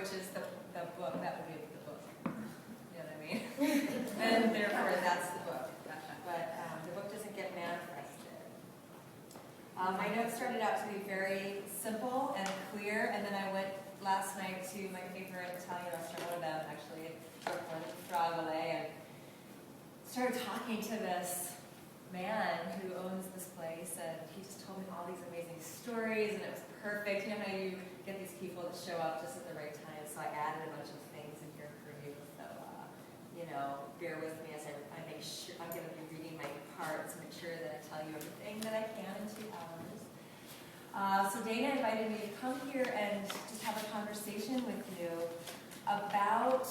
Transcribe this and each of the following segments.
which is the book, that would be the book. You know what I mean? And therefore, that's the book. But the book doesn't get manifested. My notes started out to be very simple and clear, and then I went last night to my favorite Italian restaurant, one of them actually, in Brooklyn, Fragole, and started talking to this man who owns this place, and he just told me all these amazing stories, and it was perfect. You know how you get these people that show up just at the right time, so I added a bunch of things in here for you, so, bear with me as I make sure, I'm going to be reading my parts, make sure that I tell you everything that I can in 2 hours. So Dana invited me to come here and just have a conversation with you about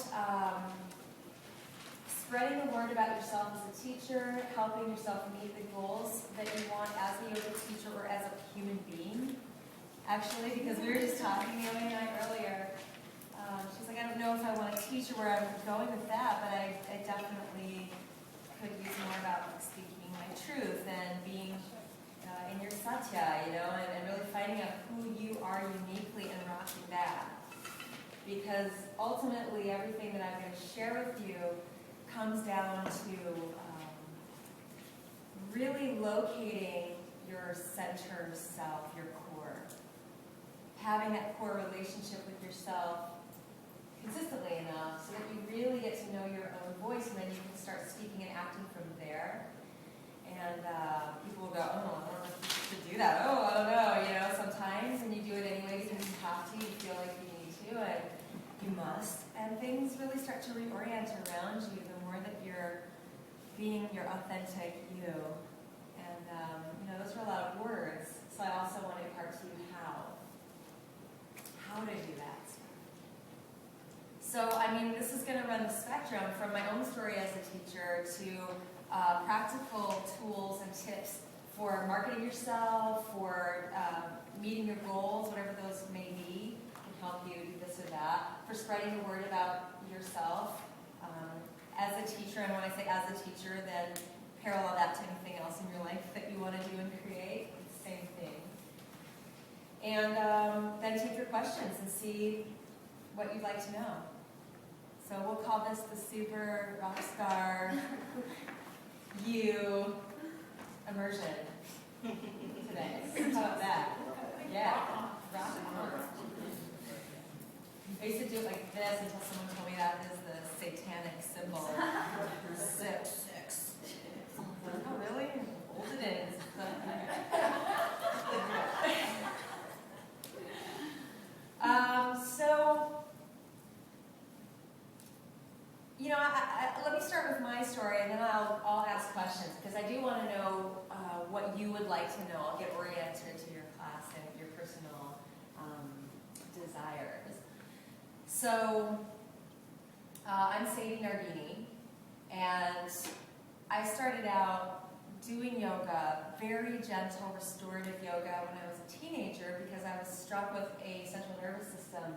spreading the word about yourself as a teacher, helping yourself meet the goals that you want as a yoga teacher or as a human being. Actually, because we were just talking the other night earlier. She's like, I don't know if I want to teach or where I'm going with that, but I definitely could use more about speaking my truth and being in your satya, and really finding out who you are uniquely and rocking that. Because ultimately, everything that I'm going to share with you comes down to really locating your center self, your core. Having that core relationship with yourself consistently enough so that you really get to know your own voice, and then you can start speaking and acting from there. And people will go, oh, I don't know if you should do that. Oh, I don't know, sometimes. And you do it anyway because you have to, you feel like you need to, and you must. And things really start to reorient around you the more that you're being your authentic you. And, those are a lot of words. So I also want to impart to you how to do that. So, this is going to run the spectrum from my own story as a teacher to practical tools and tips for marketing yourself, for meeting your goals, whatever those may be, can help you do this or that, for spreading the word about yourself as a teacher. And when I say as a teacher, then parallel that to anything else in your life that you want to do and create. It's the same thing. And then take your questions and see what you'd like to know. So we'll call this the super rock star you immersion today. How about that? Yeah. Rock and roll. I used to do it like this until someone told me that is the satanic symbol. 6. Oh, really? Old it is. Let me start with my story, and then I'll ask questions, because I do want to know what you would like to know. I'll get oriented to your class and your personal desires. So, I'm Sadie Nardini, and I started out doing yoga, very gentle, restorative yoga, when I was a teenager, because I was struck with a central nervous system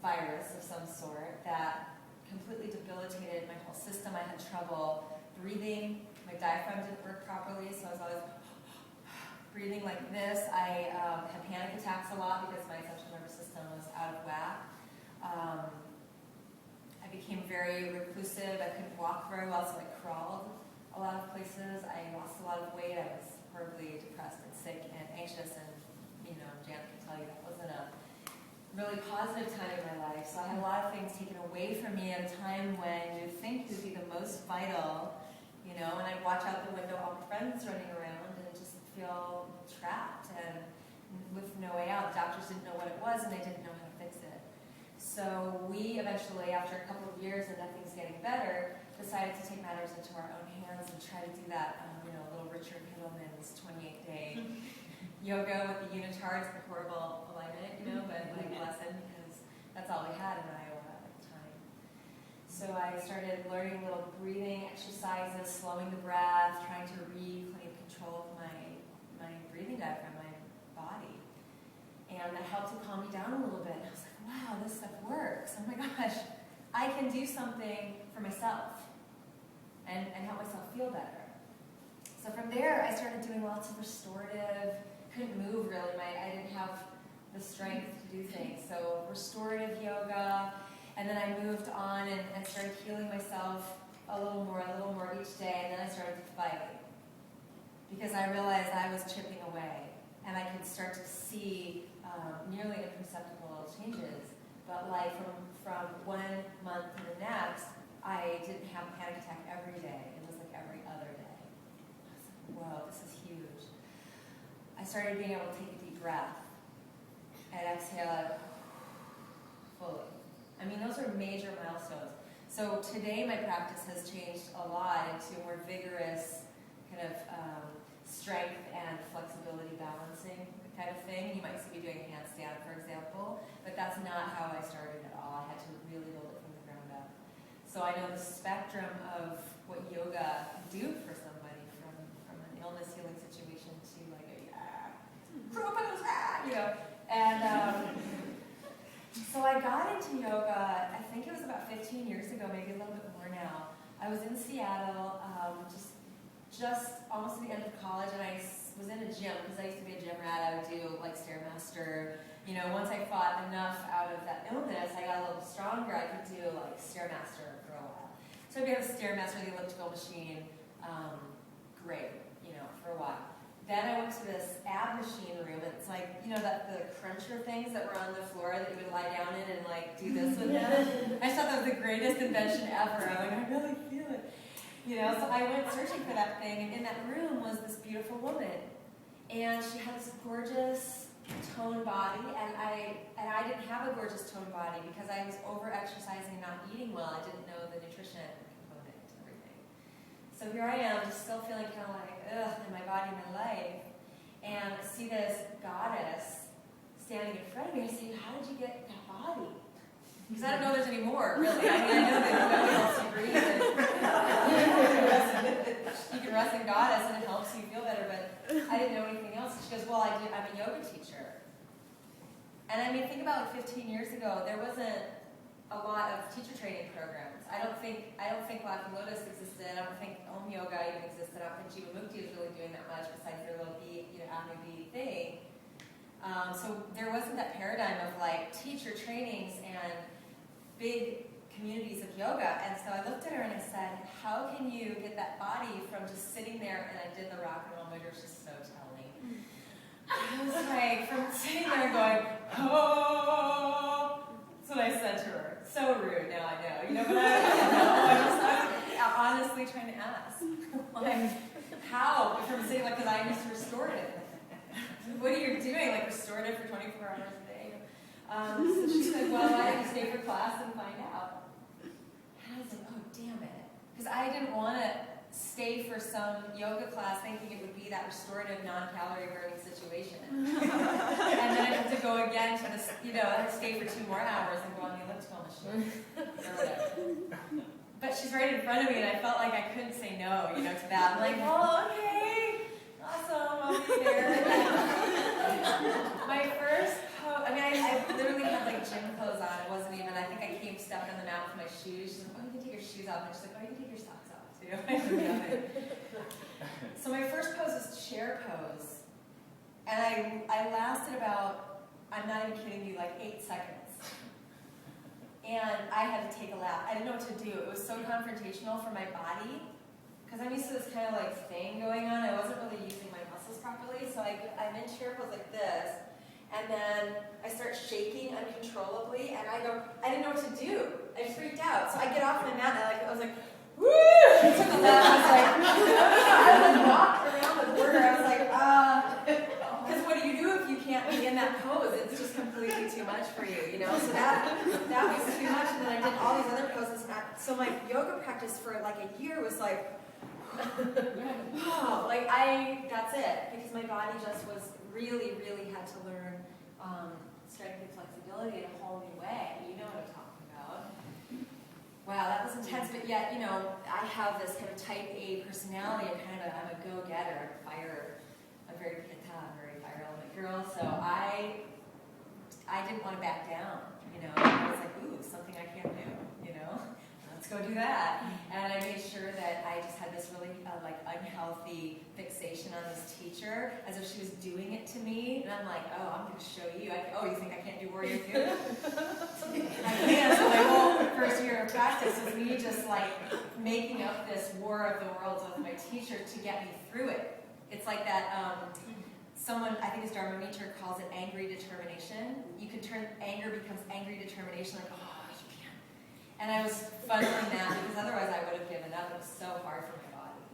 virus of some sort that completely debilitated my whole system. I had trouble breathing. My diaphragm didn't work properly, so I was always breathing like this. I had panic attacks a lot because my central nervous system was out of whack. I became very reclusive. I couldn't walk very well, so I crawled a lot of places. I lost a lot of weight. I was horribly depressed and sick and anxious, and Janet can tell you that wasn't a really positive time in my life. So I had a lot of things taken away from me at a time when you'd think would be the most vital, and I'd watch out the window, all my friends running around, and just feel trapped and with no way out. The doctors didn't know what it was, and they didn't know how to fix it. So we eventually, after a couple of years and nothing's getting better, decided to take matters into our own hands and try to do that, a little Richard Hiddleman's 28-day yoga with the unitards, the horrible alignment, but lesson, because that's all we had in Iowa at the time. So I started learning little breathing exercises, slowing the breath, trying to reclaim control of my breathing diaphragm, my body. And that helped to calm me down a little bit. And I was like, wow, this stuff works. Oh my gosh, I can do something for myself and help myself feel better. So from there, I started doing lots of restorative, couldn't move really. I didn't have the strength to do things. So restorative yoga, and then I moved on and started healing myself a little more each day, and then I started to fight. Because I realized I was chipping away, and I could start to see nearly imperceptible changes. But like from 1 month to the next, I didn't have a panic attack every day. It was like every other day. I was like, whoa, this is huge. I started being able to take a deep breath and exhale it fully. I mean, those are major milestones. So today my practice has changed a lot into a more vigorous kind of strength and flexibility balancing kind of thing. You might see me doing a handstand, for example, but that's not how I started at all. I had to really build it from the ground up. So I know the spectrum of what yoga can do for somebody, from an illness healing situation to like a you know. And so I got into yoga, I think it was about 15 years ago, maybe a little bit more now. I was in Seattle, just almost at the end of college, and I was in a gym, because I used to be a gym rat. I would do like Stairmaster. You know, once I fought enough out of that illness, I got a little stronger, I could do like Stairmaster for a while. So I'd be on the Stairmaster, the elliptical machine, great, you know, for a while. Then I went to this ab machine room, and it's like, you know, the cruncher things that were on the floor that you would lie down in and like do this with them. I thought that was the greatest invention ever. I'm like, I really feel it. You know, so I went searching for that thing, and in that room was this beautiful woman. And she had this gorgeous toned body, and I didn't have a gorgeous toned body because I was over-exercising and not eating well. I didn't know the nutrition component to everything. So here I am, just still feeling kind of like, ugh, in my body, my life. And I see this goddess standing in front of me, and I say, how did you get that body? Because I don't know there's any more, really. I mean, I know that yoga helps you breathe, and you can rest in goddess, and it helps you feel better, but I didn't know anything else. She goes, well, I'm a yoga teacher. And I mean, think about like 15 years ago, there wasn't a lot of teacher training programs. I don't think Laughing Lotus existed. I don't think Om Yoga even existed. I don't think Jivamukti was really doing that much besides their little Agni thing. So there wasn't that paradigm of like teacher trainings and big communities of yoga. And so I looked at her and I said, how can you get that body from just sitting there? And I did the rock and roll motor, which is so telling. I was like, from sitting there going, oh, that's what I said to her. So rude, now I know. You know, but I was honestly trying to ask. Like, how? From sitting, like, because I'm just restorative. What are you doing? Like, restorative for 24 hours a day? So she said, well, I have to stay for class and find out. And I was like, oh, damn it. Because I didn't want to stay for some yoga class thinking it would be that restorative, non-calorie burning situation. And then I have to go again to this, you know, I have to stay for 2 more hours and go on the elliptical machine or whatever. But she's right in front of me, and I felt like I couldn't say no, you know, to that. I'm like, oh, okay, awesome, I'll be there. My first pose, I mean, I literally had like gym clothes on. It wasn't even, I think I came stepped on the mat with my shoes. She's like, oh, you can take your shoes off. And she's like, oh, you can take your socks off too. So my first pose was chair pose. And I lasted about, I'm not even kidding you, like 8 seconds. And I had to take a lap. I didn't know what to do. It was so confrontational for my body. Because I'm used to this kind of like thing going on. I wasn't really using my muscles properly. So I'm in chair pose like this. And then I start shaking uncontrollably. And I didn't know what to do. I just freaked out. So I get off my mat and I was like, woo! I took a lap. I was like, I walked around the border. I was like, because what do you do if you can't be in that pose? It's just completely too much for you, you know? So that was too much. And then I did all these other poses. So my yoga practice for like a year was like, wow, like that's it. Because my body just was really, really had to learn strength and flexibility in a whole new way. You know what I'm talking about. Wow, that was intense, but yet, you know, I have this kind of type A personality. I'm a go-getter, I'm very pitta, I'm a very fire element girl, so I didn't want to back down, you know. I was like, ooh, something I can't do, you know. Let's go do that. And I made sure that I just had this this really like unhealthy fixation on this teacher, as if she was doing it to me. And I'm like, oh, I'm going to show you. Oh, you think I can't do warrior two? I can. So my whole first year of practice was me just like making up this war of the worlds with my teacher to get me through it. It's like that. Someone, I think it's Dharma Mitra, calls it angry determination. You can turn anger becomes angry determination, like, oh, you can't. And I was funneling that because otherwise I would have given up. It was so hard for my body,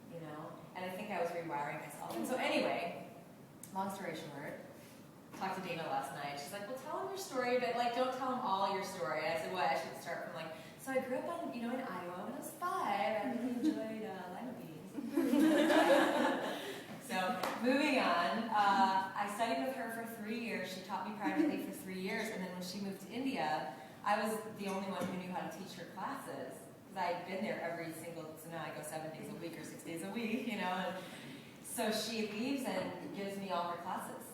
you know? And I think I was rewiring myself. And so anyway, long story short, talked to Dana last night. She's like, well, tell them your story, but like, don't tell them all your story. I said, well, I should start from like, so I grew up in Iowa when I was 5. I really enjoyed lima beans. So moving on, I studied with her for 3 years. She taught me privately for 3 years, and then when she moved to India, I was the only one who knew how to teach her classes, because I had been there so now I go 7 days a week or 6 days a week, you know. And so she leaves and gives me all her classes.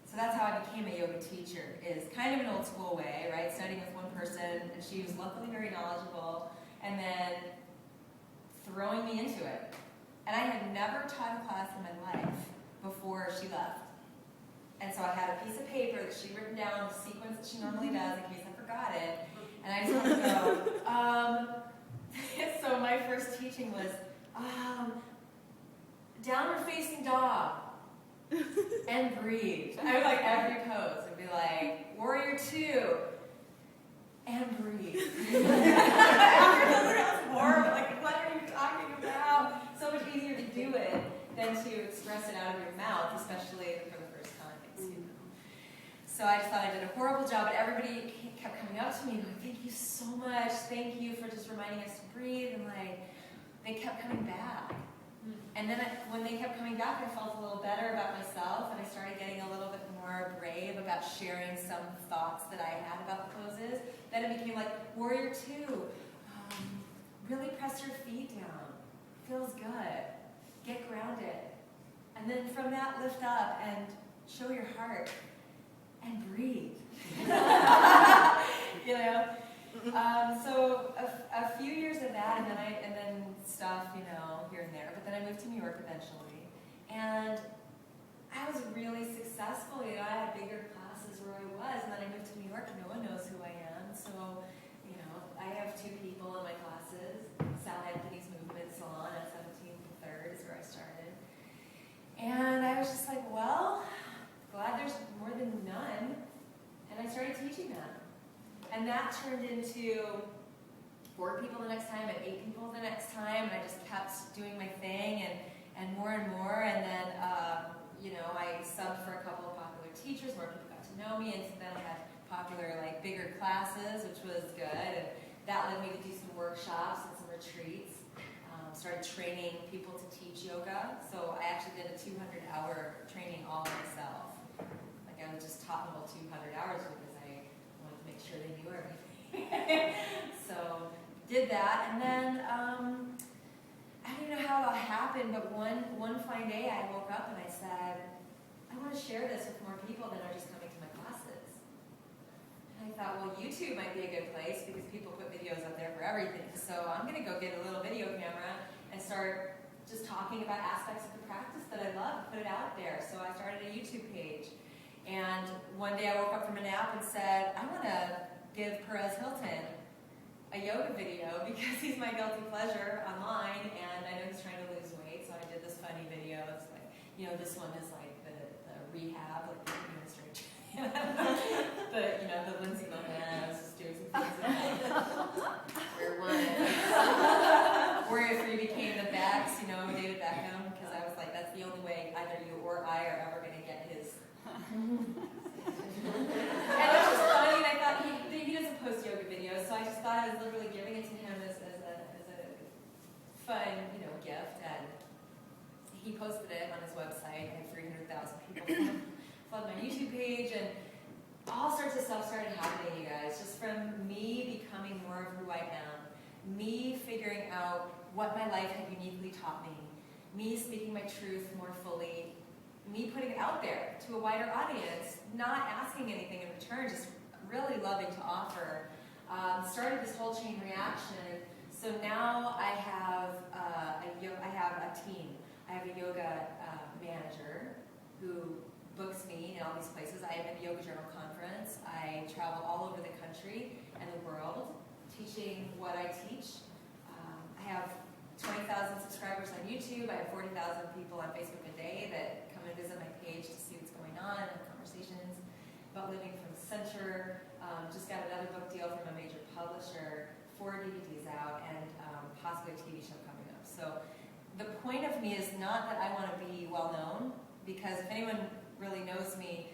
So that's how I became a yoga teacher, is kind of an old school way, right? Studying with one person, and she was luckily very knowledgeable, and then throwing me into it. And I had never taught a class in my life before she left. And so I had a piece of paper that she'd written down, the sequence that she normally does in case I forgot it. And I just wanted to go, so my first teaching was, downward facing dog, and breathe. I would like every pose. It'd be like, warrior 2, and breathe. That was horrible. Like, what are you talking about? So much easier to do it than to express it out of your mouth, especially for the first time. You know. So I just thought I did a horrible job, but everybody kept coming up to me and going, thank you so much. Thank you for just reminding us to breathe. And like, they kept coming back. And then when they kept coming back, I felt a little better about myself, and I started getting a little bit more brave about sharing some thoughts that I had about the poses. Then it became like, warrior 2, really press your feet down. Feels good. Get grounded. And then from that, lift up and show your heart and breathe. You know? So a few years of that, and then stuff, you know, here and there. But then I moved to New York eventually, and I was really successful. You know, I had bigger classes where I was, and then I moved to New York. No one knows who I am, so you know, I have 2 people in my classes. Sal Anthony's Movement Salon at 17th and 3rd is where I started, and I was just like, well, glad there's more than none, and I started teaching them. And that turned into 4 people the next time and 8 people the next time. And I just kept doing my thing and more. And then, you know, I subbed for a couple of popular teachers. More people got to know me. And so then I had popular, like, bigger classes, which was good. And that led me to do some workshops and some retreats. Started training people to teach yoga. So I actually did a 200-hour training all myself. Like, I just taught them all 200 hours because I wanted to make sure they knew everything. So did that, and then I don't know how it all happened, but one fine day I woke up and I said, I want to share this with more people than are just coming to my classes. And I thought, well, YouTube might be a good place because people put videos up there for everything. So I'm going to go get a little video camera and start just talking about aspects of the practice that I love and put it out there. So I started a YouTube page. And one day I woke up from a nap and said, I want to give Perez Hilton a yoga video because he's my guilty pleasure online, and I know he's trying to lose weight, so I did this funny video. It's like, you know, this one is like the rehab, like the administration. You know, the Lindsay Lohan, I was just doing some things where Warrior 3 became the Becks, you know, David Beckham, because I was like, that's the only way either you or I are ever going to get his. And it was just funny, and I thought he doesn't post yoga videos, so I just thought I was literally giving it to him as a fun, you know, gift. And he posted it on his website. I had 300,000 people flood my YouTube page, and all sorts of stuff started happening, you guys. Just from me becoming more of who I am, me figuring out what my life had uniquely taught me, me speaking my truth more fully, me putting it out there to a wider audience, not asking anything in return, just really loving to offer. Started this whole chain reaction So now I have a team. I have a yoga manager who books me in all these places. I am at the Yoga Journal Conference. I travel all over the country and the world teaching what I teach. I have 20,000 subscribers on YouTube. I have 40,000 people on Facebook a day that come and visit my page to see what's going on and have conversations about living from the center. Just got another book deal from a major publisher, 4 DVDs out, and possibly a TV show coming up. So the point of me is not that I want to be well known, because if anyone really knows me,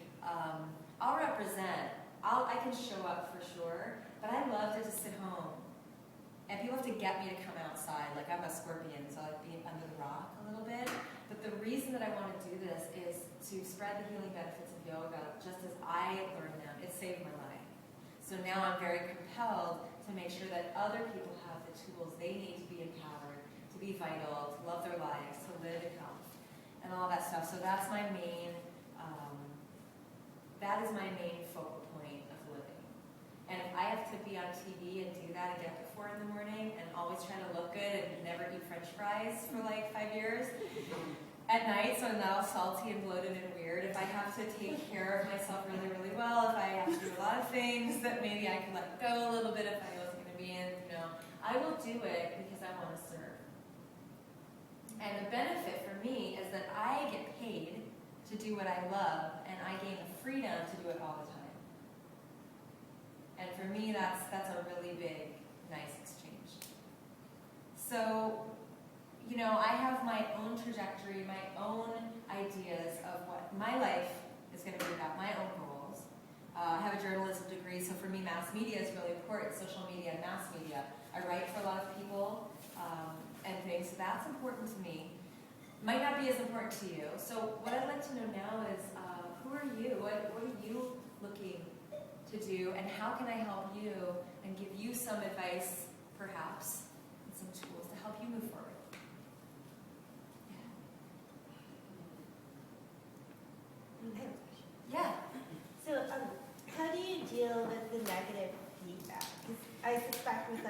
I'll represent. I can show up for sure, but I love to just sit home. And people have to get me to come outside. Like, I'm a scorpion, so I like being under the rock a little bit. But the reason that I want to do this is to spread the healing benefits of yoga just as I learned them. It saved my life. So now I'm very compelled to make sure that other people have the tools they need to be empowered, to be vital, to love their lives, to live in health, and all that stuff. So that's my main, that is my main focal point of living. And if I have to be on TV and do that and get up at 4 in the morning and always try to look good and never eat French fries for like 5 years at night, so I'm not all salty and bloated and weird, if I have to take care of myself really, really well, if I have to do a lot of things that maybe I can let go a little bit if I wasn't going to be in, I will do it because I want to serve. And the benefit for me is that I get paid to do what I love, and I gain the freedom to do it all the time. And for me, that's a really big, nice exchange. So, I have my own trajectory, my own ideas of what my life is going to be about, my own goals. I have a journalism degree, so for me, mass media is really important, social media and mass media. I write for a lot of people and things, so that's important to me. Might not be as important to you. So what I'd like to know now is, who are you? What are you looking to do, and how can I help you and give you some advice, perhaps, and some tools to help you move forward? Yeah. So, how do you deal with the negative feedback? 'Cause I suspect with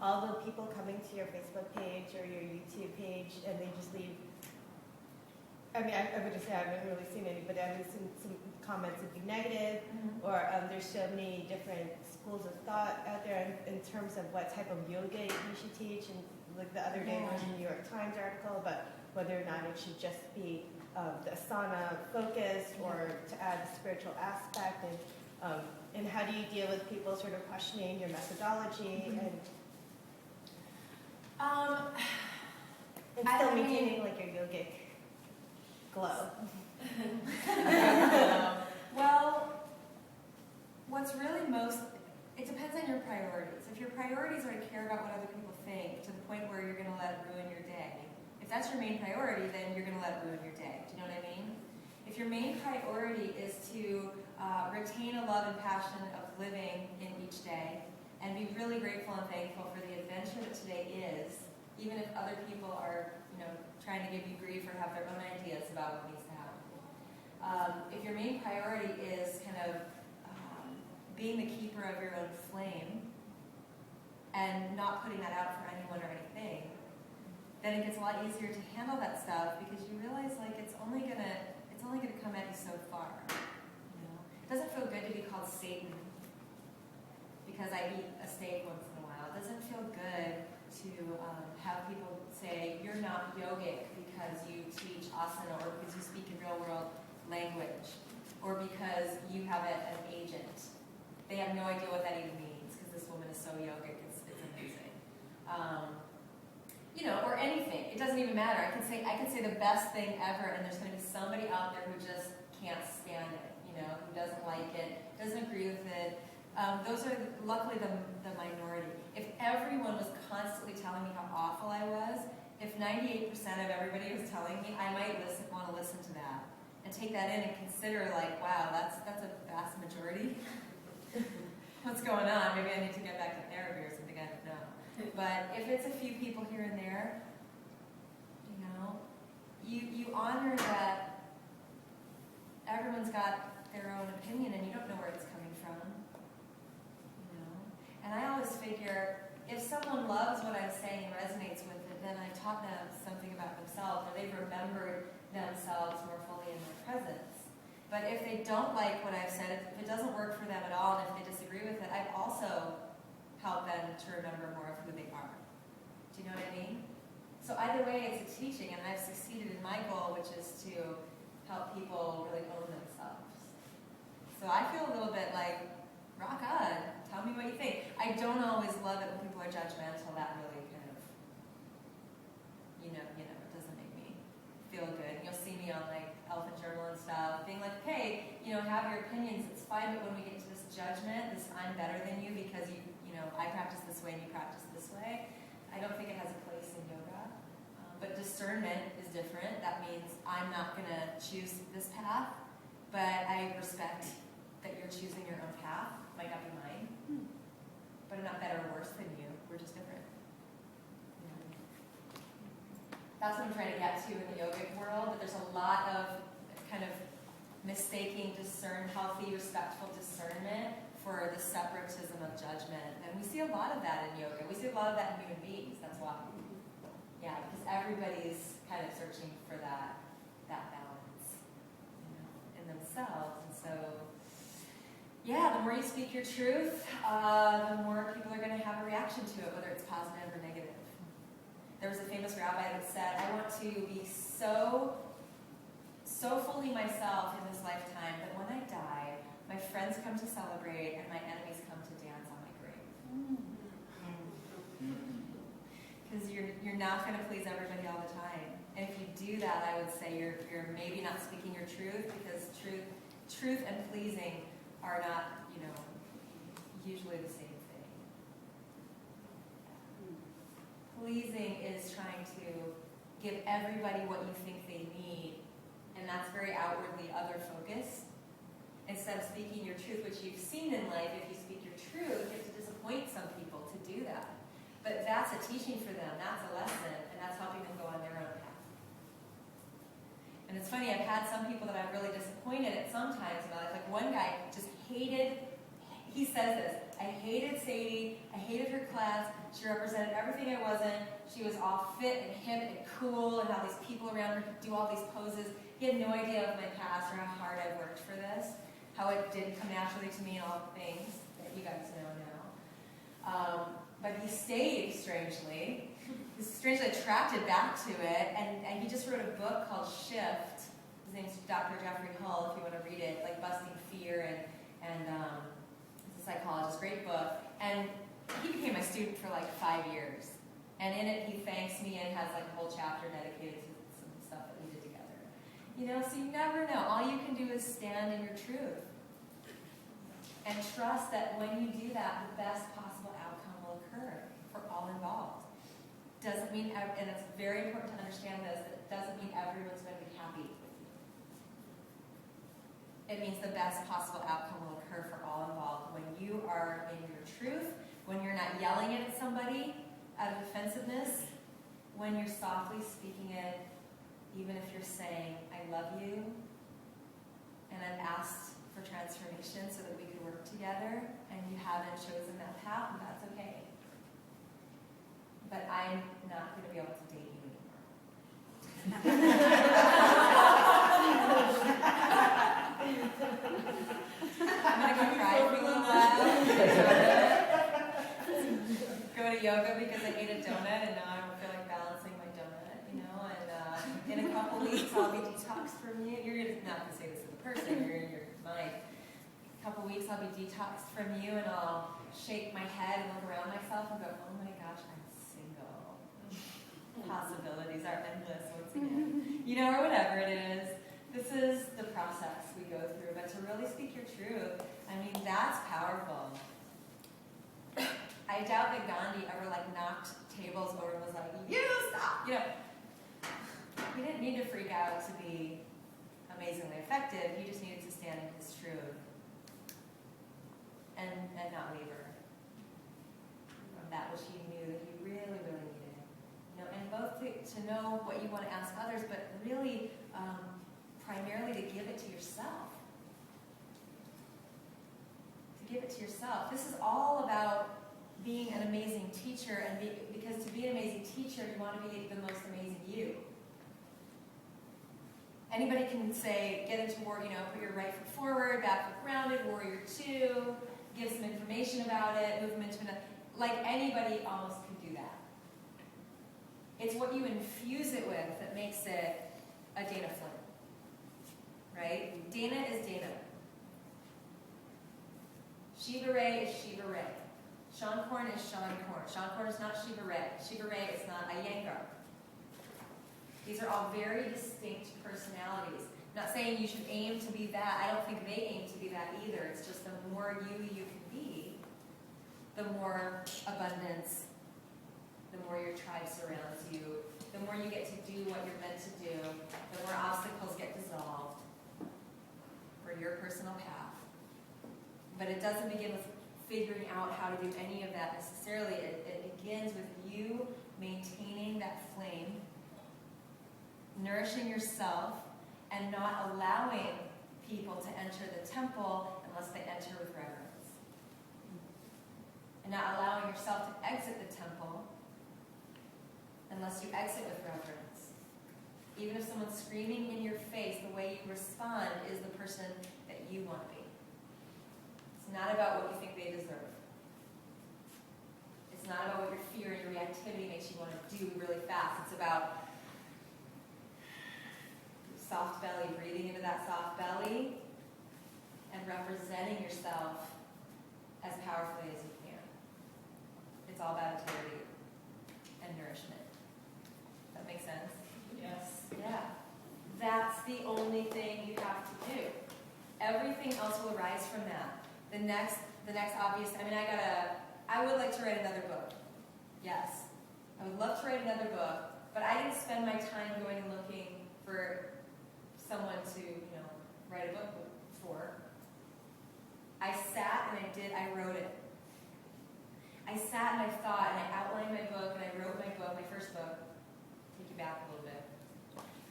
all the people coming to your Facebook page or your YouTube page, and they just leave. I mean, I would just say I haven't really seen any, but I've seen some comments that be negative, or there's so many different schools of thought out there in terms of what type of yoga you should teach. And like the other day, there was a New York Times article about whether or not it should just be the asana focused or to add the spiritual aspect, and how do you deal with people sort of questioning your methodology and still maintaining like your yogic glow? Well, what's really it depends on your priorities. If your priorities are to care about what other people think to the point where you're going to let it ruin your day, if that's your main priority, then you're going to let it ruin your day. Do you know what I mean? If your main priority is to retain a love and passion of living in each day and be really grateful and thankful for the adventure that today is, even if other people are, trying to give you grief or have their own ideas about what needs to happen. If your main priority is kind of being the keeper of your own flame and not putting that out for anyone or anything, then it gets a lot easier to handle that stuff because you realize it's only gonna come at you so far. It doesn't feel good to be called Satan because I eat a steak once in a while. It doesn't feel good to have people say you're not yogic because you teach asana or because you speak in real world language or because you have an agent. They have no idea what that even means because this woman is so yogic. It's amazing. Or anything. It doesn't even matter. I can say the best thing ever, and there's going to be somebody out there who just can't stand it. Who doesn't like it, doesn't agree with it. Those are luckily the minority. If everyone was constantly telling me how awful I was, if 98% of everybody was telling me, I might want to listen to that and take that in and consider wow, that's a vast majority. What's going on? Maybe I need to get back to therapy or something. I don't know. But if it's a few people here and there, you honor that everyone's got their own opinion and you don't know where it's coming from. And I always figure if someone loves what I'm saying and resonates with it, then I taught them something about themselves, or they've remembered themselves more fully in their presence. But if they don't like what I've said, if it doesn't work for them at all, and if they disagree with it, I've also helped them to remember more of who they are. Do you know what I mean? So either way, it's a teaching, and I've succeeded in my goal, which is to help people really own themselves. So I feel a little bit like, rock on, tell me what you think. I don't always love it when people are judgmental. That really kind of, it doesn't make me feel good. You'll see me on like Elephant Journal and stuff, being like, hey, have your opinions, it's fine, but when we get to this judgment, this I'm better than you because I practice this way and you practice this way, I don't think it has a place in yoga. But discernment is different. That means I'm not going to choose this path, but I respect that you're choosing your own path. Might not be mine, but I'm not better or worse than you. We're just different. That's what I'm trying to get to in the yogic world, but there's a lot of kind of mistaking healthy, respectful discernment for the separatism of judgment. And we see a lot of that in yoga. We see a lot of that in human beings, that's why. Yeah, because everybody's kind of searching for that balance, in themselves. And so, yeah, the more you speak your truth, the more people are going to have a reaction to it, whether it's positive or negative. There was a famous rabbi that said, I want to be so fully myself in this lifetime that when I die, my friends come to celebrate and my enemies come to dance on my grave. Because you're not going to please everybody all the time. And if you do that, I would say you're maybe not speaking your truth, because truth and pleasing are not, usually the same thing. Pleasing is trying to give everybody what you think they need, and that's very outwardly other focused. Instead of speaking your truth, which you've seen in life, if you speak your truth, you have to disappoint some people to do that. But that's a teaching for them, that's a lesson, and that's helping them go on their own path. And it's funny, I've had some people that I've really disappointed at some times in my life. Like one guy just he says this, I hated Sadie, I hated her class, she represented everything I wasn't, she was all fit and hip and cool, and how these people around her could do all these poses. He had no idea of my past or how hard I worked for this, how it didn't come naturally to me and all the things that you guys know now. But he stayed, strangely. He was strangely attracted back to it, and he just wrote a book called Shift. His name's Dr. Jeffrey Hull, if you want to read it, like Busting Fear, and he's a psychologist, great book. And he became my student for like 5 years. And in it, he thanks me and has like a whole chapter dedicated to some stuff that we did together. So you never know. All you can do is stand in your truth. And trust that when you do that, the best possible outcome will occur for all involved. Doesn't mean, and it's very important to understand this, it doesn't mean everyone's going to be happy with you. It means the best possible outcome will occur for all involved when you are in your truth, when you're not yelling it at somebody out of defensiveness, when you're softly speaking it, even if you're saying, I love you, and I've asked for transformation so that we could work together, and you haven't chosen that path, and that's okay. But I'm not going to be able to date you anymore. I'm going to go cry for a little while. Go to yoga because I ate a donut, and now I don't feel like balancing my donut, and in a couple weeks I'll be detoxed from you. You're not going to say this to the person, you're in your mind. A couple weeks I'll be detoxed from you, and I'll shake my head and look around myself and go, oh my gosh, I'm single. Possibilities are endless once again. Or whatever it is. This is the process we go through, but to really speak your truth, that's powerful. I doubt that Gandhi ever knocked tables over and was like, you stop! He didn't need to freak out to be amazingly effective. He just needed to stand in his truth and not waver from that which he knew that he really, really needed. And both to know what you want to ask others, but really primarily to give it to yourself. To give it to yourself. This is all about being an amazing teacher, and because to be an amazing teacher, you want to be the most amazing you. Anybody can say, get into warrior, put your right foot forward, back foot grounded, warrior 2, give some information about it, move them into another. Like anybody almost can do that. It's what you infuse it with that makes it a Dana Flynn. Right? Dana is Dana. Shiva Ray is Shiva Ray. Sean Korn is Sean Korn. Sean Korn is not Shiva Ray. Shiva Ray is not Iyengar. These are all very distinct personalities. I'm not saying you should aim to be that. I don't think they aim to be that either. It's just the more you can be, the more abundance, the more your tribe surrounds you, the more you get to do what you're meant to do, the more obstacles get dissolved for your personal path. But it doesn't begin with figuring out how to do any of that necessarily. It begins with you maintaining that flame, nourishing yourself, and not allowing people to enter the temple unless they enter with reverence. And not allowing yourself to exit the temple unless you exit with reverence. Even if someone's screaming in your face, the way you respond is the person that you want to be. It's not about what you think they deserve. It's not about what your fear and your reactivity makes you want to do really fast. It's about soft belly, breathing into that soft belly, and representing yourself as powerfully as you can. It's all about integrity and nourishment. Does that make sense? Yes. Yeah. That's the only thing you have to do. Everything else will arise from that. The next obvious, I would like to write another book. Yes. I would love to write another book, but I didn't spend my time going and looking for someone to, write a book for. I sat and I wrote it. I sat and I thought and I outlined my book and I wrote my book, my first book. Take you back a little bit.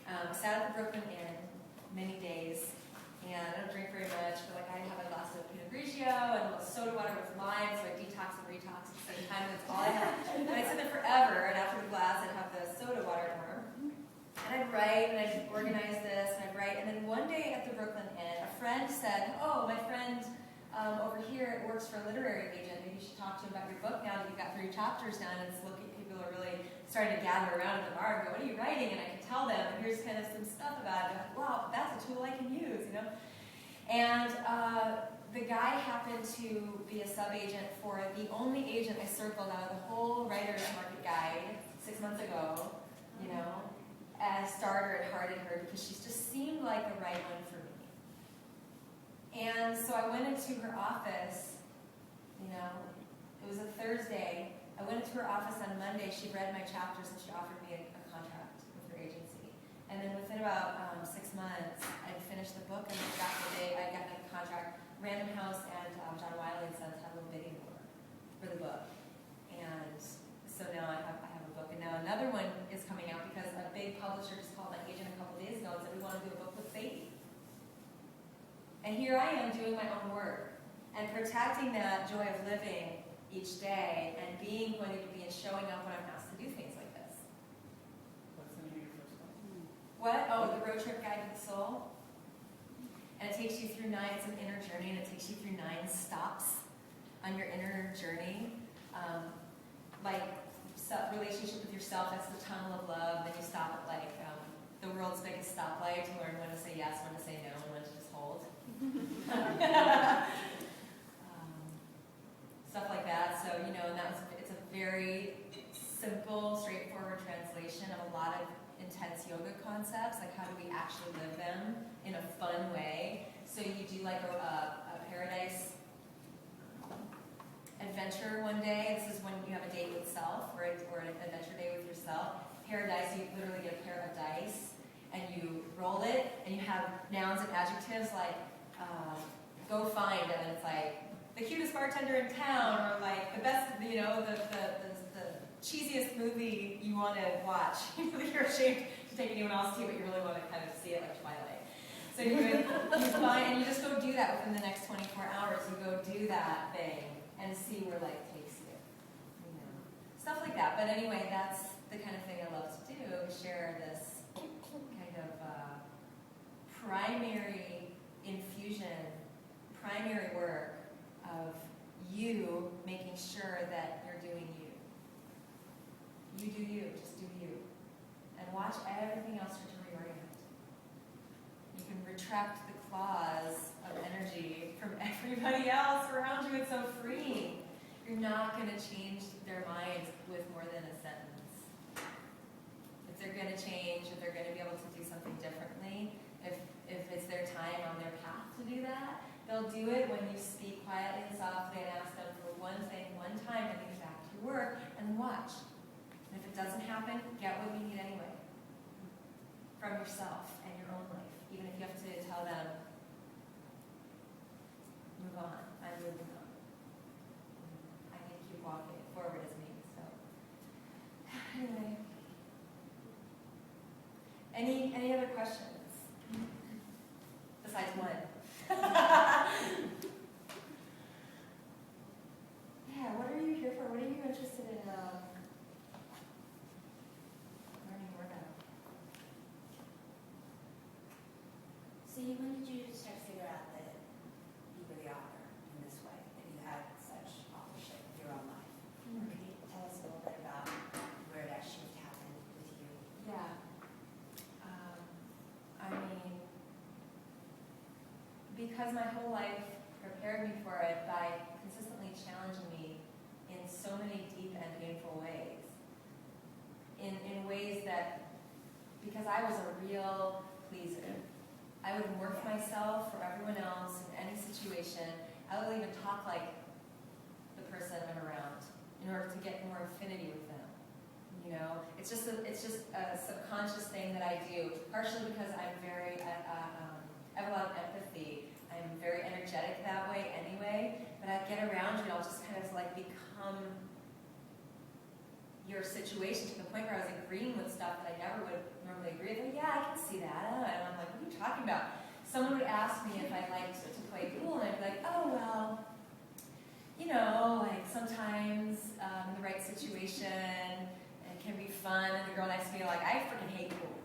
I sat at the Brooklyn Inn many days, and I don't drink very much, but I have a glass of Pinot Grigio and a little soda water with lime, so I detox and retox at the same time, and that's all I had. And I'd sit there forever, and after the glass, I'd have the soda water more. And I'd write, and I'd organize this, and I'd write. And then one day at the Brooklyn Inn, a friend said, oh, my friend over here works for a literary agent. Maybe you should talk to him about your book now that you've got 3 chapters down, and it's looking, people are really starting to gather around at the bar and go, what are you writing? And I can tell them, and here's kind of some stuff about it. And wow, that's a tool I can use, And the guy happened to be a sub-agent for the only agent I circled out of the whole writer's market guide 6 months ago, as starter and hearted her because she just seemed like the right one for me. And so I went into her office, it was a Thursday. I went into her office on Monday. She read my chapters and she offered me a contract with her agency. And then within about 6 months, I finished the book, and back the day I got the contract. Random House and John Wiley and Sons had a little bidding war for the book. And so now I have a book. And now another one is coming out because a big publisher just called my agent a couple days ago and said, we want to do a book with Sadie. And here I am doing my own work and protecting that joy of living each day and being who I need to be and showing up when I'm asked to do things like this. What's the name of your first one? What? Oh, The Road Trip Guide to the Soul. And it takes you through it's an inner journey, and it takes you through 9 stops on your inner journey. Relationship with yourself, that's the tunnel of love. Then you stop at the world's biggest stoplight to learn when to say yes, when to say no, and when to just hold. Stuff like that. So, and it's a very simple, straightforward translation of a lot of intense yoga concepts, like how do we actually live them in a fun way. So you do a paradise adventure one day. This is when you have a date with self, or an adventure day with yourself. Paradise, you literally get a pair of dice, and you roll it, and you have nouns and adjectives like go find, and it's the cutest bartender in town, or the best, the cheesiest movie you want to watch. You're ashamed to take anyone else to, but you really want to kind of see it like Twilight. So you find, and you just go do that within the next 24 hours. You go do that thing and see where life takes you. but anyway, that's the kind of thing I love to do, share this kind of primary infusion, primary work of you making sure that you're doing you. You do you, just do you. And watch everything else start to reorient. You can retract the claws of energy from everybody else around you. It's so freeing. You're not going to change their minds with more than a sentence. If they're going to change, if they're going to be able to do something differently, if it's their time on their path to do that, they'll do it when you speak quietly and softly and ask them for one thing, one time, and then get back to your work and watch. And if it doesn't happen, get what you need anyway. From yourself and your own life. Even if you have to tell them, move on, I'm moving on. I need to keep walking forward as me, so. Anyway. Any other questions? Besides one. Yeah, what are you here for? What are you interested in learning more about? So when did you start to figure out that you were the author in this way, that you had such authorship of your own life? Can you tell us a little bit about where that shift happened with you? Yeah. I mean, because my whole life prepared me for it by consistently challenging me in so many deep and painful ways. In ways that, because I was a real pleaser, I would morph myself for everyone else in any situation. I would even talk like the person I'm around in order to get more affinity with them. You know, it's just a subconscious thing that I do, partially because I have a lot of empathy. I'm very energetic that way anyway, but I get around you and I'll just kind of like become your situation to the point where I was agreeing with stuff that I never would normally agree with. Like, yeah, I can see that. And I'm like, what are you talking about? Someone would ask me if I liked to play pool, and I'd be like, oh, well, you know, like sometimes the right situation, it can be fun, and the girl next to me like, I freaking hate pool.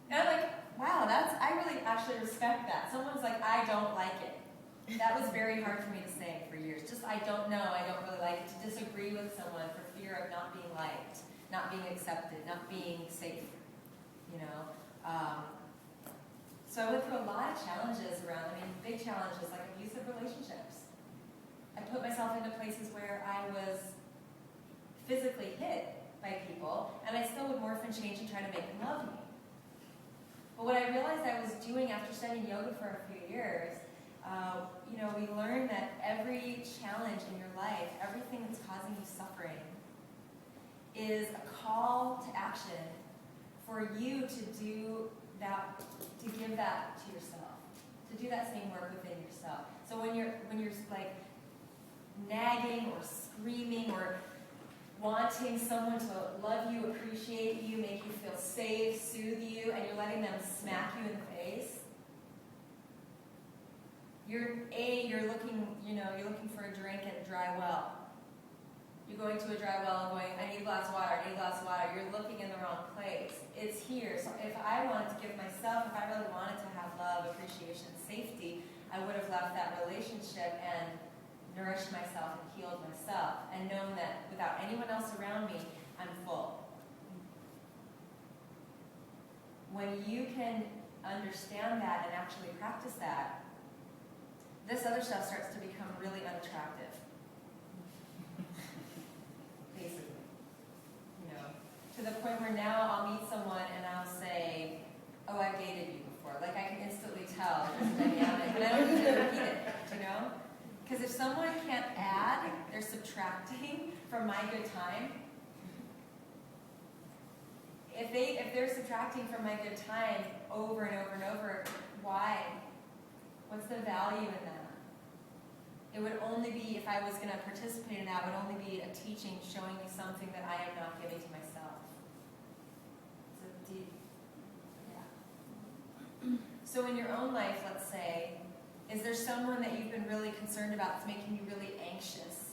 And I'm like, wow, I really actually respect that. Someone's like, I don't like it. That was very hard for me to say for years. Just, I don't know, I don't really like it. To disagree with someone for fear of not being liked, not being accepted, not being safe, you know. So I went through a lot of challenges around, big challenges like abusive relationships. I put myself into places where I was physically hit by people, and I still would morph and change and try to make them love me. But what I realized I was doing after studying yoga for a few years, you know, we learn that every challenge in your life, everything that's causing you suffering, is a call to action for you to do that, to give that to yourself, to do that same work within yourself. So when you're like nagging or screaming or wanting someone to love you, appreciate you, make you feel safe, soothe you, and you're letting them smack you in the face, you're looking for a drink at a dry well. You're going to a dry well and going, I need a glass of water, I need a glass of water. You're looking in the wrong place. It's here. So if I wanted to give myself, if I really wanted to have love, appreciation, safety, I would have left that relationship and nourished myself and healed myself and known that without anyone else around me, I'm full. When you can understand that and actually practice that, this other stuff starts to become really unattractive. Basically. You know, to the point where now I'll meet someone and I'll say, oh, I've dated you before. Like I can instantly tell there's a dynamic, and I don't need to repeat it, you know? Because if someone can't add, they're subtracting from my good time. If they're subtracting from my good time over and over and over, why? What's the value in that? It would only be, if I was going to participate in that, would only be a teaching showing me something that I am not giving to myself. So deep, yeah. So in your own life, let's say, is there someone that you've been really concerned about that's making you really anxious?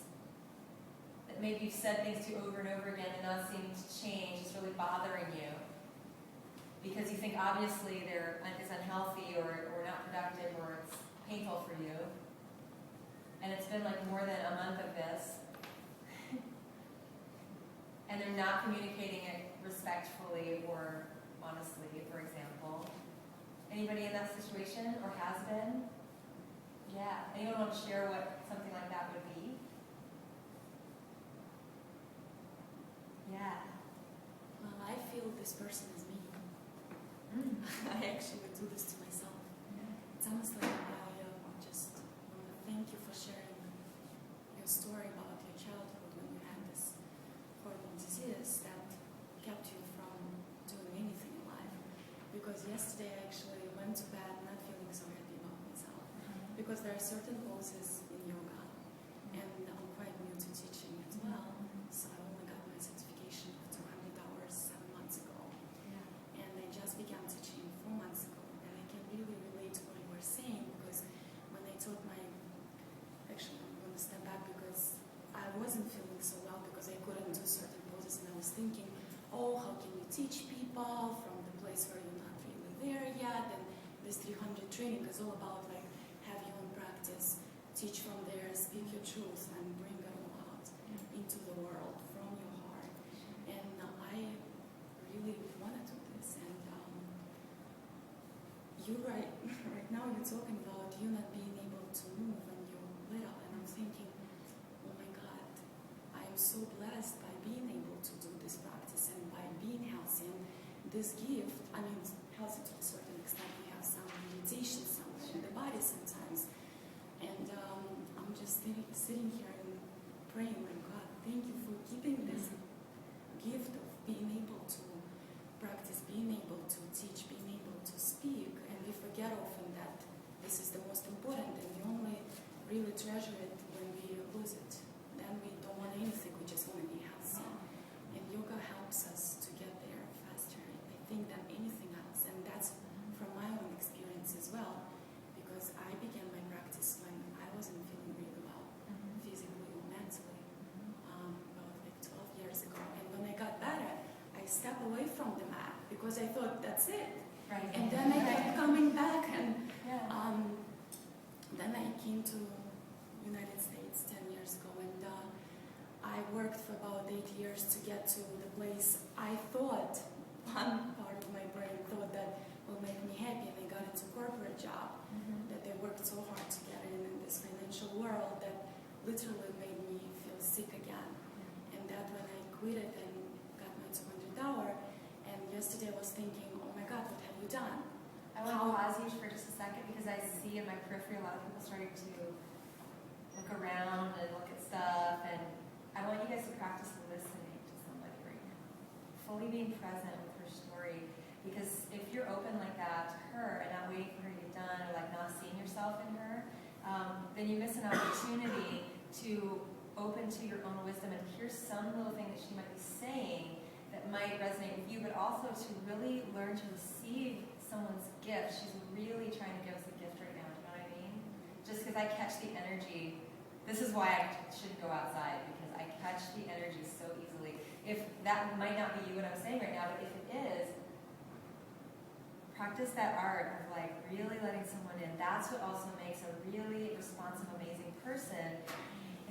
That maybe you've said things to over and over again and not seeming to change, it's really bothering you because you think obviously it's unhealthy or not productive or it's painful for you. And it's been like more than a month of this. And they're not communicating it respectfully or honestly, for example. Anybody in that situation or has been? Yeah. Anyone want to share what something like that would be? Yeah. Well, I feel this person is me. I actually do this to myself. It's almost like I just want to thank you for sharing your story about your childhood when you had this horrible disease that kept you from doing anything in life. Because yesterday I actually went to bed not feeling so happy about myself. Because there are certain poses in yoga, and I'm quite new to teaching as well. So I only got my certification of 200 hours 7 months ago. And I just began teaching 4 months ago, and I can really relate to what you were saying because when I taught actually I'm going to step back because I wasn't feeling so well because I couldn't do certain poses, and I was thinking, oh, how can you teach people from the place where you're not really there yet? And this 300 training is all about like have your own practice, teach from there, speak your truth, and bring it all out into the world from your heart. And I really want to do this. And you're right. Right now you're talking about you not being able to move when you're little, and I'm thinking, oh my God, I am so blessed by being able to do this practice and by being healthy. And this gift, I mean, healthy to a certain extent. We have some limitations somewhere in the body sometimes. And I'm just sitting here and praying, like, God, thank you for giving this gift of being able to practice, being able to teach, being able to speak. And we forget often that this is the most important, and we only really treasure it when we lose it. Then we don't want anything, we just want to be healthy. And yoga helps us to get there faster, I think, than anything else. And that's from my own experience as well, because I began my practice when I wasn't feeling really well, physically or mentally, about like 12 years ago. And when I got better, I stepped away from the mat because I thought that's it. Right. And then I kept coming back, and Yeah. then I came to United States 10 years ago, and I worked for about 8 years to get to the place I thought, one part of my brain thought that will make me happy, and I got into a corporate job that I worked so hard to get in this financial world that literally made me feel sick again. And that when I quit it and got my 200 hour, and yesterday I was thinking, oh my God, what have you done? I want to pause you for just a second because I see in my periphery a lot of people starting to look around and look at stuff, and I want you guys to practice listening to somebody right now. Fully being present with her story, because if you're open like that to her and not waiting for her to get done or like not seeing yourself in her, then you miss an opportunity to open to your own wisdom and hear some little thing that she might be saying that might resonate with you, but also to really learn to receive someone's gift. She's really trying to give us a gift right now, do you know what I mean? Just because I catch the energy, this is why I shouldn't go outside, because I catch the energy so easily. If that might not be you what I'm saying right now, but if it is, practice that art of like really letting someone in. That's what also makes a really responsive, amazing person,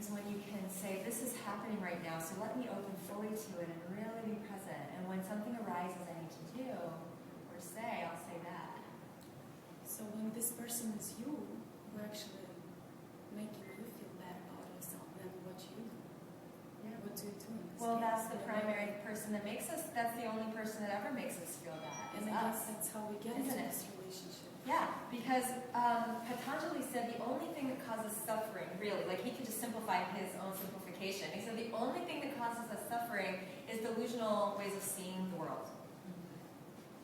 is when you can say, this is happening right now, so let me open fully to it and really be present. And when something arises I need to do or say, I'll say that. So when this person is you, we're actually making you feel bad about yourself, then what you do? Yeah. What do you do in this Well, case? that's the primary person that makes us, that's the only person that ever makes us feel bad. And is I us. guess that's how we get Isn't into it? this relationship. Yeah, because Patanjali said the only thing that causes suffering, really, like he could just simplify his own simplification. He said the only thing that causes us suffering is delusional ways of seeing the world,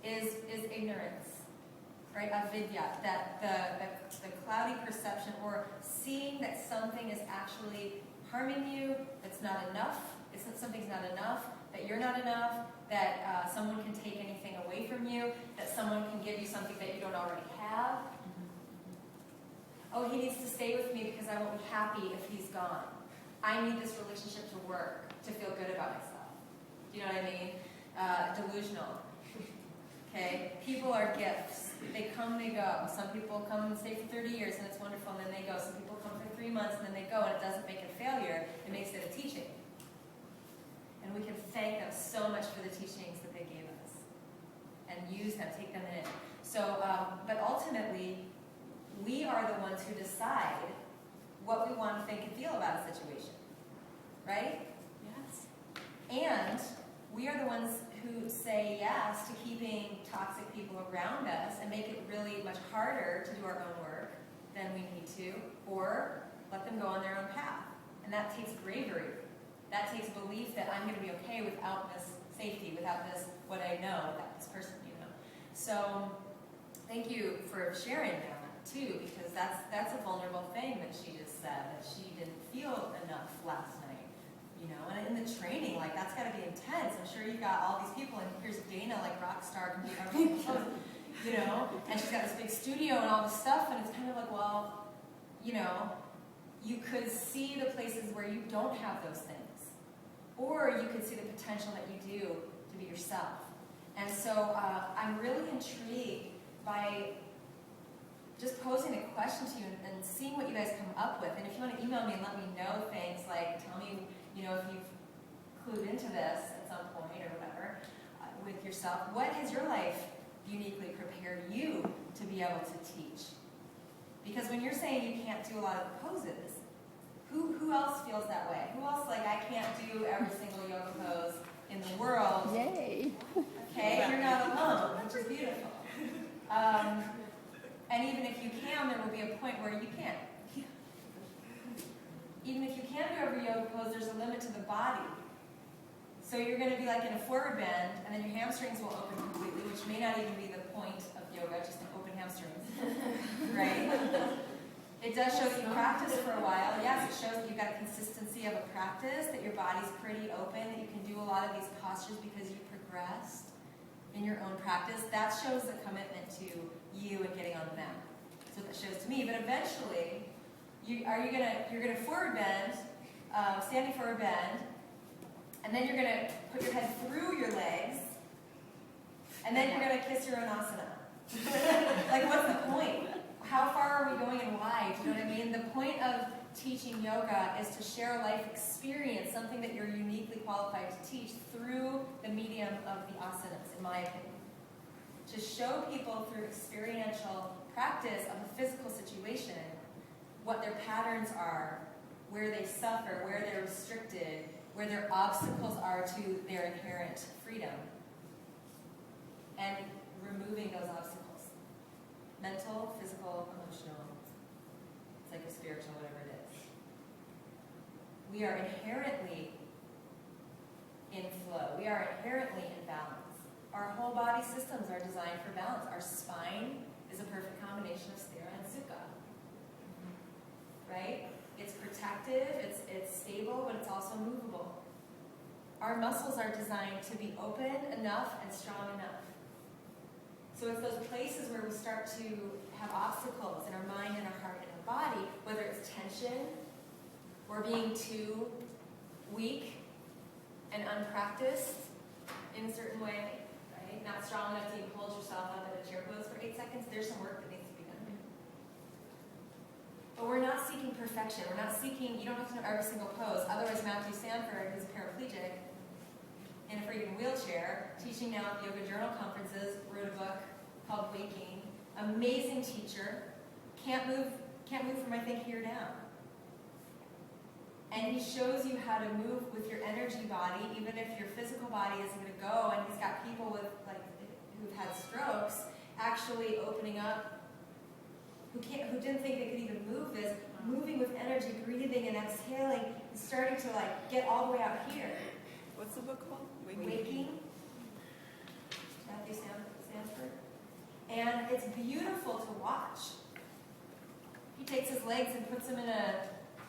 is ignorance, right? Avidya, that the cloudy perception, or seeing that something is actually harming you, that's not enough, something's not enough, that you're not enough, that someone can take anything away from you, that someone can give you something that you don't already have. Oh, he needs to stay with me because I won't be happy if he's gone. I need this relationship to work to feel good about myself. Do you know what I mean? Delusional. Okay? People are gifts. They come, they go. Some people come and stay for 30 years and it's wonderful, and then they go. Some people come for 3 months and then they go, and it doesn't make it a failure. It makes it a teaching. And we can thank them so much for the teachings that they gave us and use them, take them in. So, but ultimately, we are the ones who decide what we want to think and feel about a situation, right? Yes. And we are the ones who say yes to keeping toxic people around us and make it really much harder to do our own work than we need to, or let them go on their own path. And that takes bravery. That takes belief that I'm going to be okay without this safety, without this what I know, without this person, you know. So thank you for sharing that too, because that's a vulnerable thing that she just said, that she didn't feel enough last night, you know. And in the training, like, that's got to be intense. I'm sure you got all these people, and here's Dana, like rock star, you know, and she's got this big studio and all this stuff, and it's kind of like, well, you know, you could see the places where you don't have those things, or you could see the potential that you do to be yourself. And so I'm really intrigued by just posing a question to you and seeing what you guys come up with. And if you want to email me and let me know things, like tell me, you know, if you've clued into this at some point or whatever with yourself. What has your life uniquely prepared you to be able to teach? Because when you're saying you can't do a lot of the poses, who else feels that way? Who else, like, I can't do every single yoga pose in the world? Yay. Okay, you're not alone, which is beautiful. And even if you can, there will be a point where you can't. Even if you can do every yoga pose, there's a limit to the body. So you're going to be like in a forward bend, and then your hamstrings will open completely, which may not even be the point of yoga, just an open hamstrings. Right? It does show that you practice for a while. Yes, it shows that you've got a consistency of a practice, that your body's pretty open, that you can do a lot of these postures because you've progressed in your own practice. That shows a commitment to you and getting on the mat. That's what that shows to me. But eventually, you're gonna forward bend, standing forward bend, and then you're gonna put your head through your legs, and then you're gonna kiss your own asana. Like, what's the point? How far are we going and why? Do you know what I mean? The point of teaching yoga is to share a life experience, something that you're uniquely qualified to teach through the medium of the asanas, in my opinion. To show people through experiential practice of a physical situation what their patterns are, where they suffer, where they're restricted, where their obstacles are to their inherent freedom, and removing those obstacles. Mental, physical, emotional, psycho-spiritual, whatever it is. We are inherently in flow. We are inherently in balance. Our whole body systems are designed for balance. Our spine is a perfect combination of sthira and sukha. Right? It's protective, it's stable, but it's also movable. Our muscles are designed to be open enough and strong enough. So it's those places where we start to have obstacles in our mind and our heart and our body, whether it's tension or being too weak and unpracticed in a certain way, right? Not strong enough to even hold yourself up in a chair pose for 8 seconds. There's some work that needs to be done. But we're not seeking perfection. We're not seeking, you don't have to know every single pose. Otherwise, Matthew Sanford, who's a paraplegic, in a freaking wheelchair, teaching now at yoga journal conferences, wrote a book called Waking. Amazing teacher. Can't move from, I think, here down. And he shows you how to move with your energy body, even if your physical body isn't going to go. And he's got people with, like, who've had strokes actually opening up, who didn't think they could even move this, moving with energy, breathing and exhaling, and starting to, like, get all the way out here. What's the book called? Waking. Matthew Sanford. And it's beautiful to watch. He takes his legs and puts them in a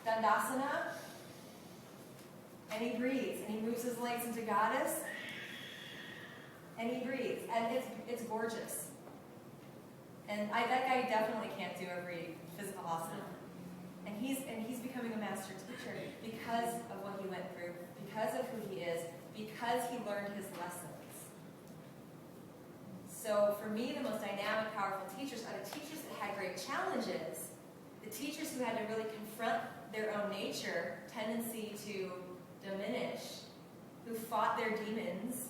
dandasana, and he breathes, and he moves his legs into goddess, and he breathes, and it's gorgeous. And that guy definitely can't do every physical asana. And he's becoming a master teacher because of what he went through, because of who he is, because he learned his lessons. So for me, the most dynamic, powerful teachers are the teachers that had great challenges, the teachers who had to really confront their own nature, tendency to diminish, who fought their demons,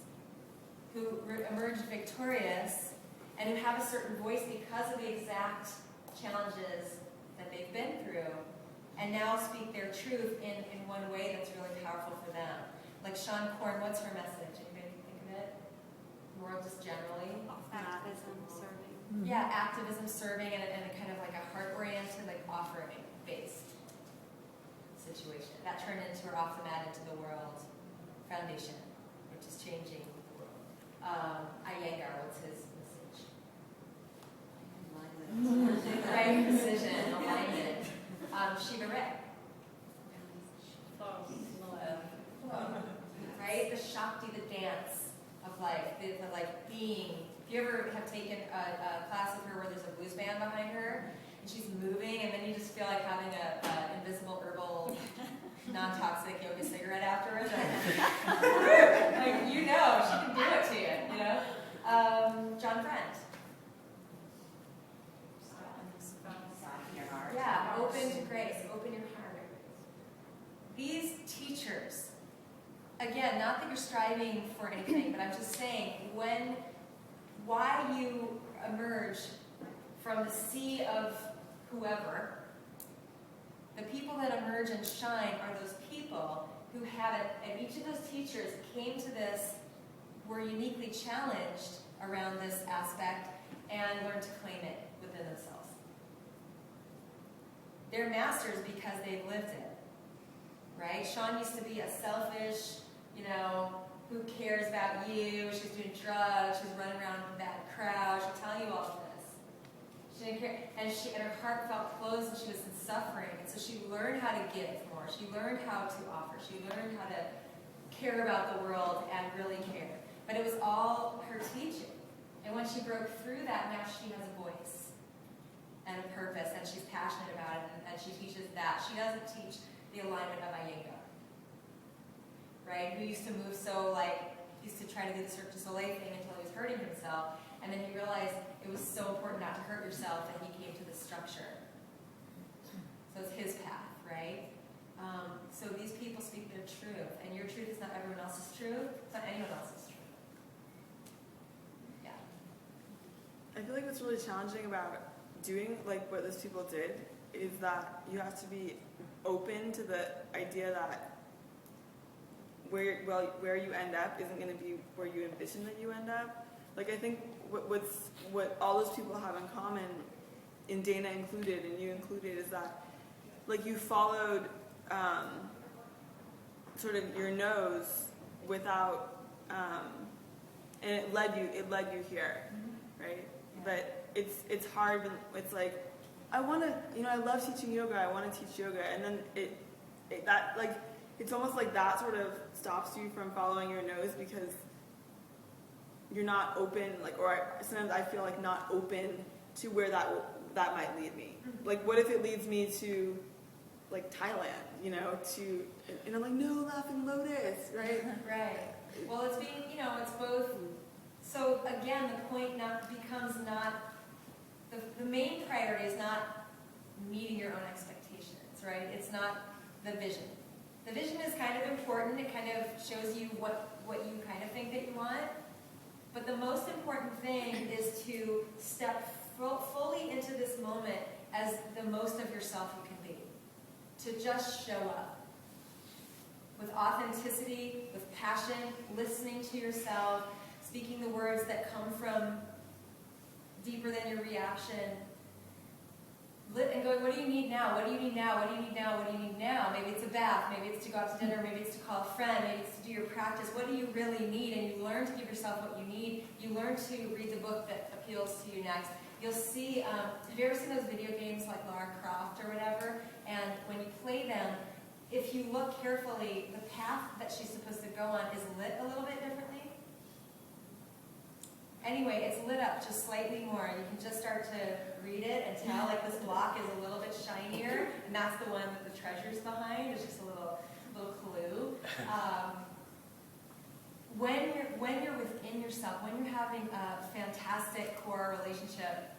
who emerged victorious, and who have a certain voice because of the exact challenges that they've been through, and now speak their truth in one way that's really powerful for them. Like Sean Korn, what's her message? Anybody can think of it? The world just generally? Activism, serving. Yeah, activism, serving, and a kind of like a heart-oriented, like offering-based situation. That turned into her Off the Mat Into the World Foundation, which is changing the world. Iyengar, what's his message? Right, precision, alignment. Shiva Ray. Right? The Shakti, the dance of life, the like being. If you ever have taken a class with her where there's a blues band behind her, and she's moving, and then you just feel like having a invisible herbal, non-toxic yoga cigarette afterwards. Like, you know, she can do it to you, you know? John Friend. Soften your heart. Yeah, open to grace, open your heart. These teachers, again, not that you're striving for anything, but I'm just saying, why you emerge from the sea of whoever, the people that emerge and shine are those people who have it, and each of those teachers came to this, were uniquely challenged around this aspect, and learned to claim it within themselves. They're masters because they've lived it, right? Sean used to be a selfish, who cares about you? She's doing drugs. She's running around with that crowd. She'll tell you all of this. She didn't care, and her heart felt closed, and she was in suffering. And so she learned how to give more. She learned how to offer. She learned how to care about the world and really care. But it was all her teaching. And when she broke through that, now she has a voice and a purpose, and she's passionate about it, and she teaches that. She doesn't teach the alignment of Iyengar. Right? Who used to move used to try to do the Cirque du Soleil thing until he was hurting himself, and then he realized it was so important not to hurt yourself that he came to this structure. So it's his path, right? So these people speak their truth, and your truth is not everyone else's truth, it's not anyone else's truth. Yeah. I feel like what's really challenging about doing like what those people did is that you have to be open to the idea that where you end up isn't going to be where you envision that you end up. Like I think what all those people have in common, in Dana included and you included, is that like you followed sort of your nose without, and it led you here, right? But it's hard. It's like I want to, I love teaching yoga. I want to teach yoga, and then it's almost like that sort of stops you from following your nose because you're not open, sometimes I feel like not open to where that might lead me. Like, what if it leads me to, like, Thailand, and I'm like, no, Laughing Lotus, right? Right. Well, it's being, it's both. So again, the point now becomes not, the main priority is not meeting your own expectations, right? It's not the vision. The vision is kind of important. It kind of shows you what you kind of think that you want. But the most important thing is to step fully into this moment as the most of yourself you can be. To just show up. With authenticity, with passion, listening to yourself, speaking the words that come from deeper than your reaction. And going, what do you need now? What do you need now? What do you need now? What do you need now? Maybe it's a bath. Maybe it's to go out to dinner. Maybe it's to call a friend. Maybe it's to do your practice. What do you really need? And you learn to give yourself what you need. You learn to read the book that appeals to you next. You'll see, have you ever seen those video games like Lara Croft or whatever? And when you play them, if you look carefully, the path that she's supposed to go on is lit a little bit differently. Anyway, it's lit up just slightly more. You can just start to read it and tell like this block is a little bit shinier, and that's the one that the treasure's behind. It's just a little clue. When you're within yourself, when you're having a fantastic core relationship